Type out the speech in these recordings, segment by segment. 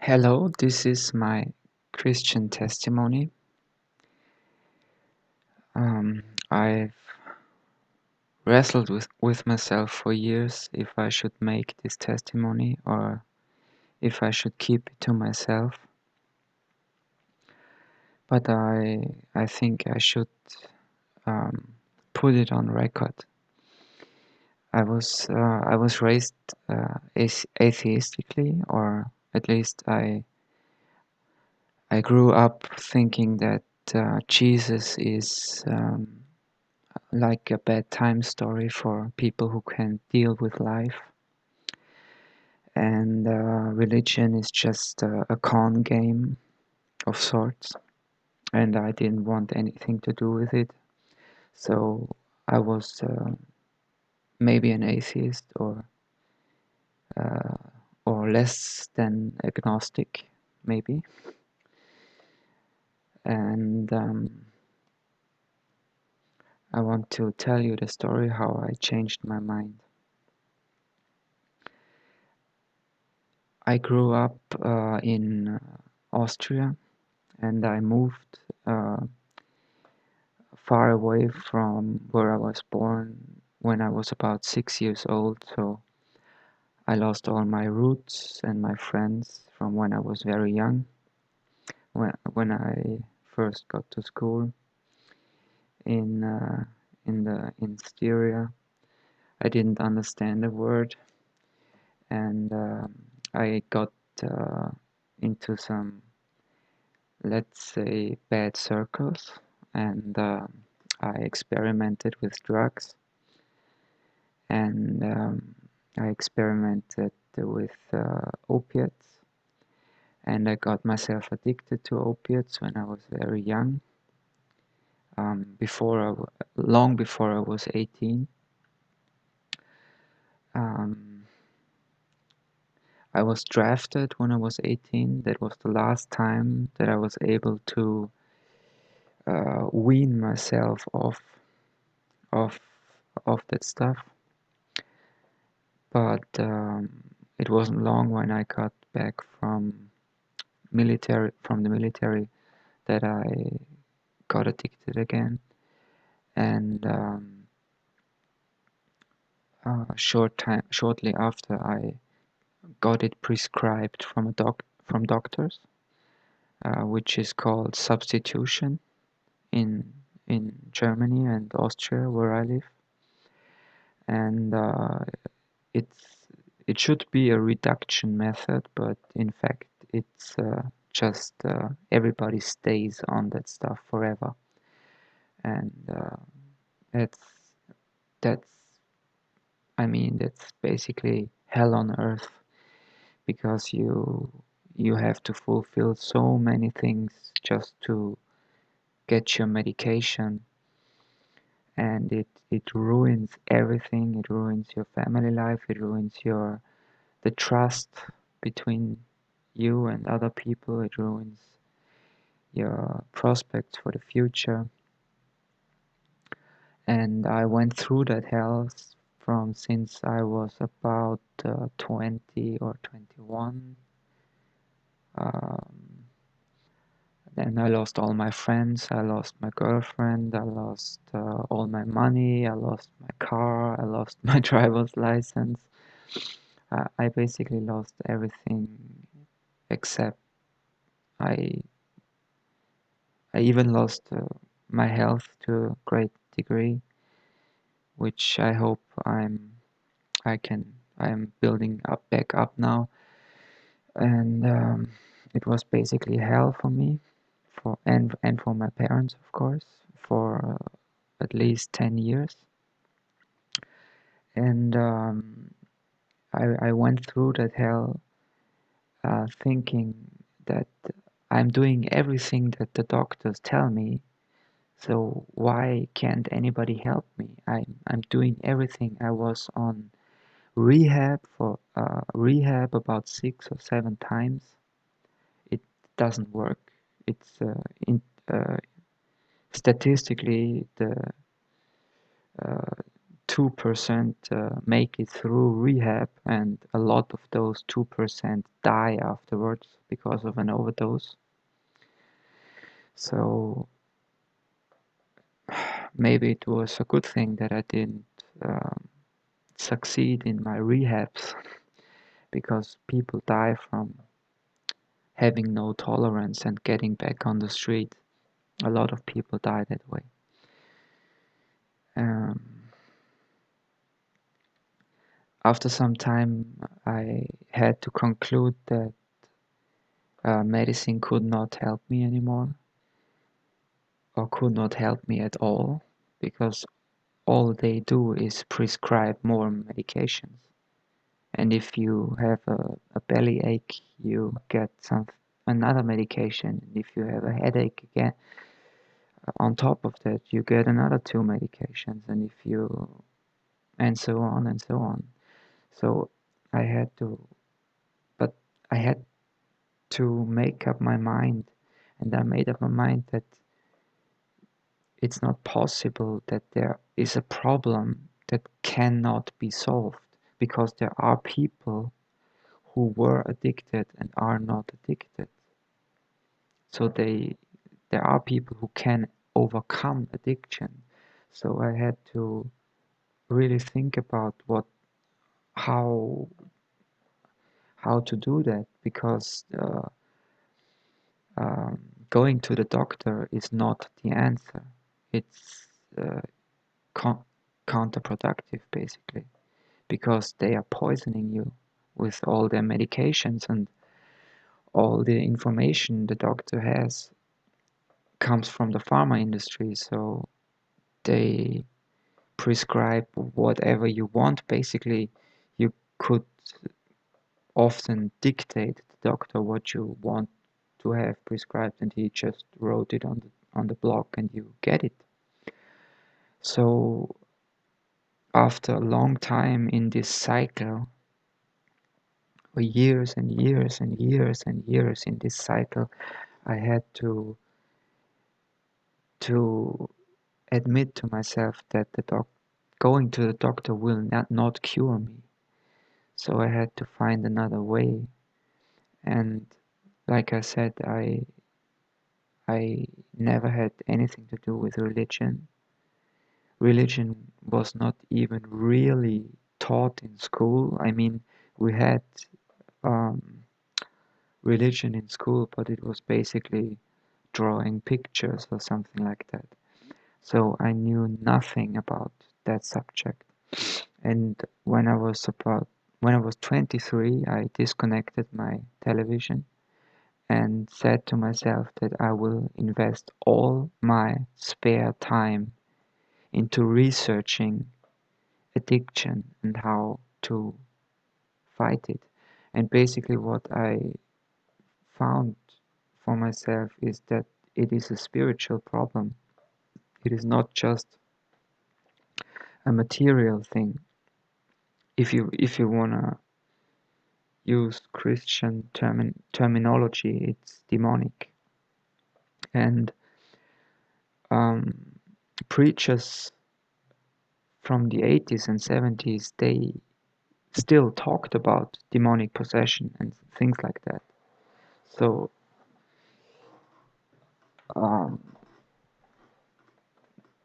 Hello, this is my Christian testimony. I've wrestled with myself for years if I should make this testimony or if I should keep it to myself. But I think I should put it on record. I was raised atheistically, or at least I grew up thinking that Jesus is like a bedtime story for people who can't deal with life. And religion is just a con game of sorts. And I didn't want anything to do with it. So I was maybe an atheist uh, or less than agnostic, maybe. And I want to tell you the story how I changed my mind. I grew up in Austria, and I moved far away from where I was born when I was about 6 years old. So I lost all my roots and my friends from when I was very young. When I first got to school in in Styria, I didn't understand a word, and I got uh, into some, let's say, bad circles, and I experimented with drugs, and I experimented with opiates, and I got myself addicted to opiates when I was very young, long before I was 18. Um, I was drafted when I was 18. That was the last time that I was able to wean myself of of that stuff. But it wasn't long when I got back from the military that I got addicted again, and shortly after, I got it prescribed from doctors, which is called substitution in Germany and Austria, where I live, and it's it should be a reduction method, but in fact, it's just everybody stays on that stuff forever, and it's that's I mean that's basically hell on earth because you have to fulfill so many things just to get your medication, and it ruins everything. It ruins your family life, it ruins the trust between you and other people, it ruins your prospects for the future. And I went through that hell from since I was about 20 or 21. Um, then I lost all my friends, I lost my girlfriend, I lost all my money, I lost my car, I lost my driver's license. I basically lost everything except I I even lost my health to a great degree, which I hope I'm building up back up now. And it was basically hell for me, and for my parents, of course, for at least 10 years. And I went through that hell thinking that I'm doing everything that the doctors tell me. So why can't anybody help me? I'm doing everything. I was on rehab about 6 or 7 times. It doesn't work. It's uh, statistically uh, 2% make it through rehab, and a lot of those 2% die afterwards because of an overdose. So maybe it was a good thing that I didn't succeed in my rehabs, because people die from having no tolerance and getting back on the street. A lot of people die that way. After some time, I had to conclude that medicine could not help me anymore, or could not help me at all, because all they do is prescribe more medications. And if you have a belly ache, you get another medication. And if you have a headache again, on top of that, you get another 2 medications. And so on and so on. So I had to, but I had to make up my mind, and I made up my mind that it's not possible that there is a problem that cannot be solved, because there are people who were addicted and are not addicted. So there are people who can overcome addiction. So I had to really think about how to do that, because going to the doctor is not the answer. It's counterproductive, basically, because they are poisoning you with all their medications, and all the information the doctor has comes from the pharma industry. So they prescribe whatever you want. Basically, you could often dictate to the doctor what you want to have prescribed, and he just wrote it on the block, and you get it. So after a long time in this cycle, for years and years and years and years in this cycle, I had to admit to myself that going to the doctor will not cure me. So I had to find another way. And like I said, I never had anything to do with religion. Religion was not even really taught in school. I mean, we had religion in school, but it was basically drawing pictures or something like that. So I knew nothing about that subject. And when I was 23, I disconnected my television and said to myself that I will invest all my spare time into researching addiction and how to fight it. And basically what I found for myself is that it is a spiritual problem. It is not just a material thing. If you wanna use Christian terminology, it's demonic. And preachers from the 80s and 70s, they still talked about demonic possession and things like that. So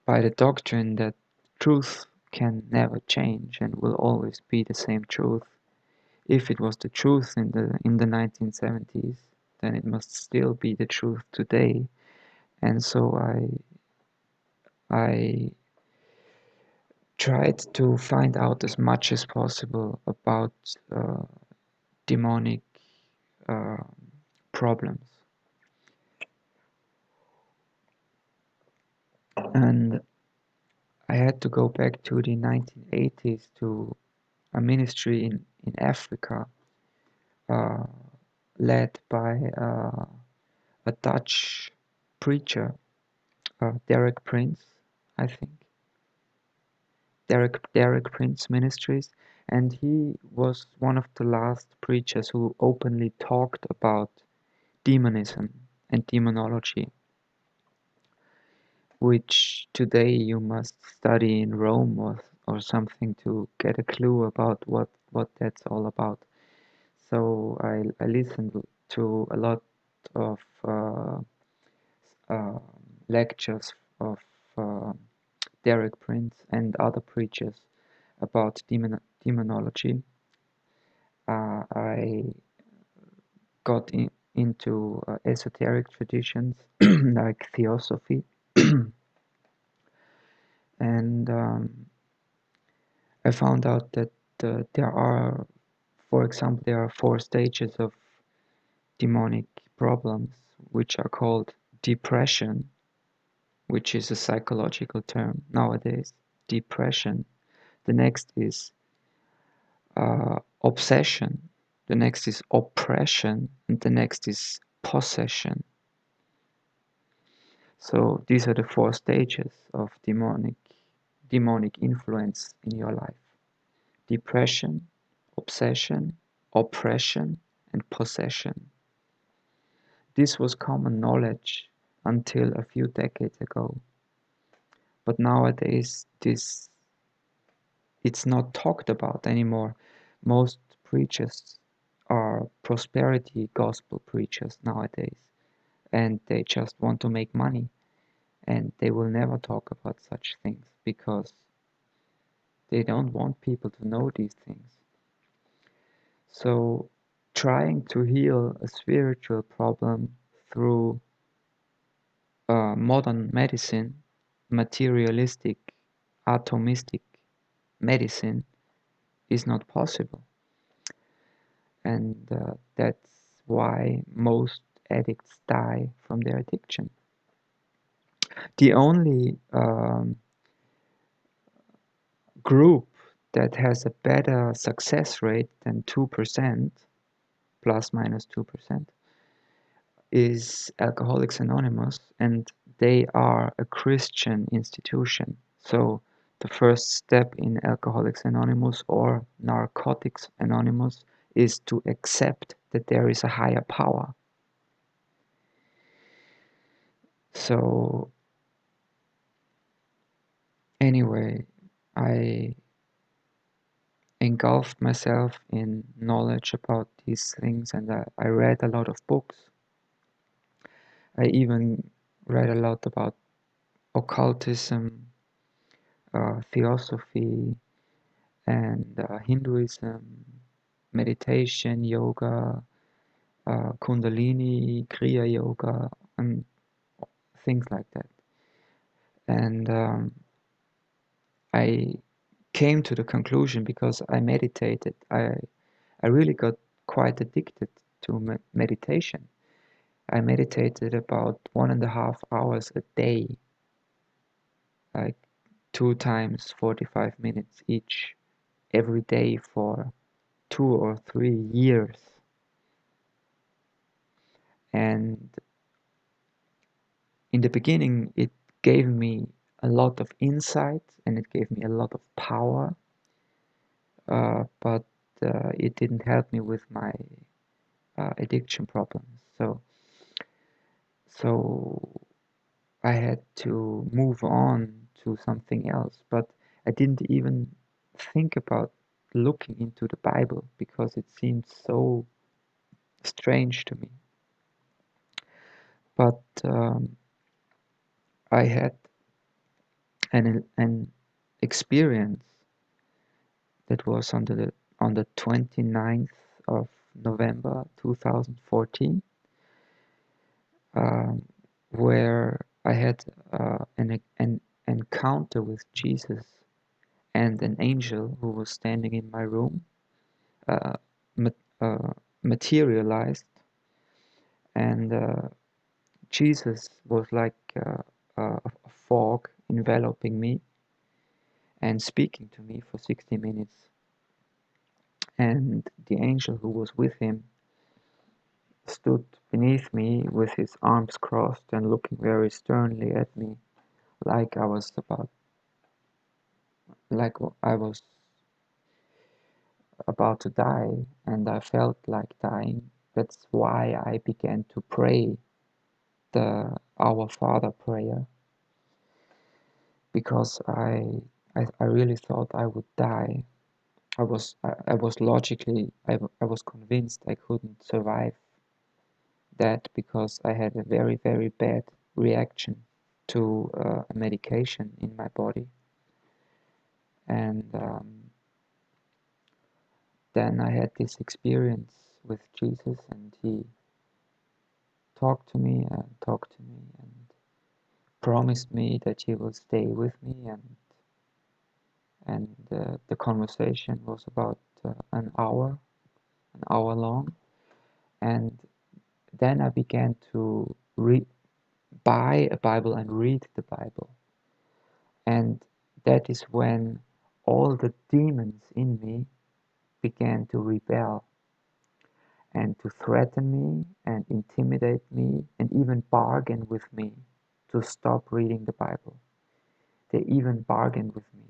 by the doctrine that truth can never change and will always be the same truth, if it was the truth in the 1970s, then it must still be the truth today. And so I tried to find out as much as possible about demonic problems. And I had to go back to the 1980s to a ministry in Africa, led by a Dutch preacher, Derek Prince, I think. Derek Prince Ministries, and he was one of the last preachers who openly talked about demonism and demonology, which today you must study in Rome or something to get a clue about what that's all about. So I listened to a lot of uh, lectures of uh, Derek Prince and other preachers about demonology. I got into esoteric traditions like theosophy, and I found out that there are, for example, there are 4 stages of demonic problems, which are called depression, which is a psychological term nowadays. Depression. The next is obsession. The next is oppression, and the next is possession. So these are the 4 stages of demonic influence in your life: depression, obsession, oppression, and possession. This was common knowledge until a few decades ago, but nowadays it's not talked about anymore. Most preachers are prosperity gospel preachers nowadays, and they just want to make money, and they will never talk about such things because they don't want people to know these things. So trying to heal a spiritual problem through modern medicine, materialistic, atomistic medicine, is not possible. And that's why most addicts die from their addiction. The only group that has a better success rate than 2%, plus minus 2%, is Alcoholics Anonymous, and they are a Christian institution. So the first step in Alcoholics Anonymous or Narcotics Anonymous is to accept that there is a higher power. So anyway, I engulfed myself in knowledge about these things, and I read a lot of books. I even read a lot about occultism, theosophy, and Hinduism, meditation, yoga, Kundalini, Kriya yoga, and things like that. And I came to the conclusion, because I meditated, I really got quite addicted to meditation. I meditated about 1.5 hours a day, like 2 times 45 minutes each, every day for 2 or 3 years. And in the beginning, it gave me a lot of insight and it gave me a lot of power, but it didn't help me with my addiction problems. So I had to move on to something else, but I didn't even think about looking into the Bible because it seemed so strange to me. But I had an experience that was on the 29th of November 2014, where I had an encounter with Jesus and an angel who was standing in my room, uh, materialized, and Jesus was like a fog enveloping me and speaking to me for 60 minutes. And the angel who was with him stood beneath me with his arms crossed and looking very sternly at me, like like I was about to die, and I felt like dying. That's why I began to pray the Our Father prayer, because I really thought I would die. I was logically, I was convinced I couldn't survive that because I had a very, very bad reaction to a medication in my body. And then I had this experience with Jesus, and he talked to me and talked to me and promised me that he will stay with me, and the conversation was about an hour long, and then I began to buy a Bible and read the Bible, and that is when all the demons in me began to rebel and to threaten me and intimidate me and even bargain with me to stop reading the Bible. They even bargained with me.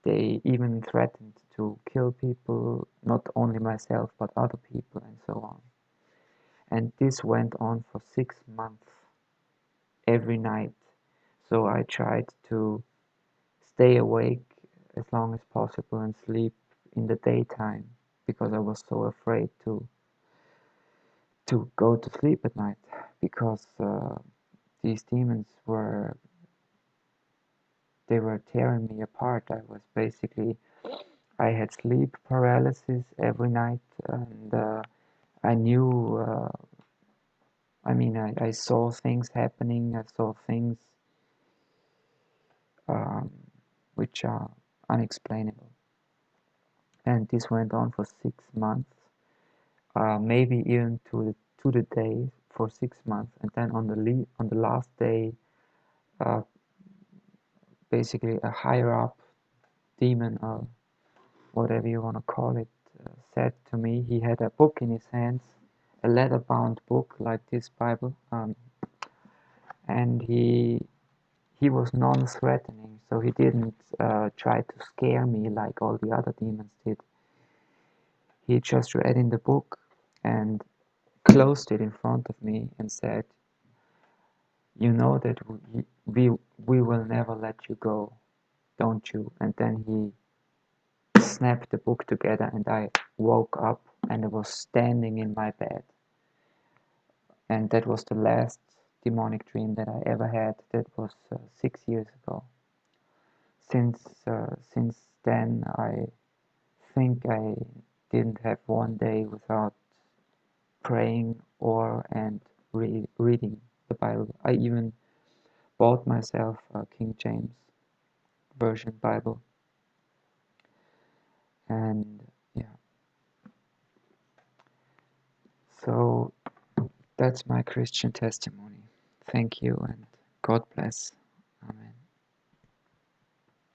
They even threatened to kill people, not only myself, but other people, and so on. And this went on for 6 months, every night. So I tried to stay awake as long as possible and sleep in the daytime because I was so afraid to go to sleep at night because these demons were tearing me apart. I had sleep paralysis every night, and I knew, I saw things happening. I saw things um, which are unexplainable. And this went on for 6 months, maybe even to the day, for 6 months. And then on the last day, uh, basically a higher up demon, or whatever you want to call it, said to me, he had a book in his hands, a leather-bound book like this Bible, and he was non-threatening, so he didn't try to scare me like all the other demons did. He just read in the book and closed it in front of me and said, "You know that we will never let you go, don't you?" And then he snapped the book together, and I woke up and I was standing in my bed. And that was the last demonic dream that I ever had. That was 6 years ago. Since then, I think I didn't have one day without praying and reading the Bible. I even bought myself a King James Version Bible, and yeah. So that's my Christian testimony. Thank you, and God bless.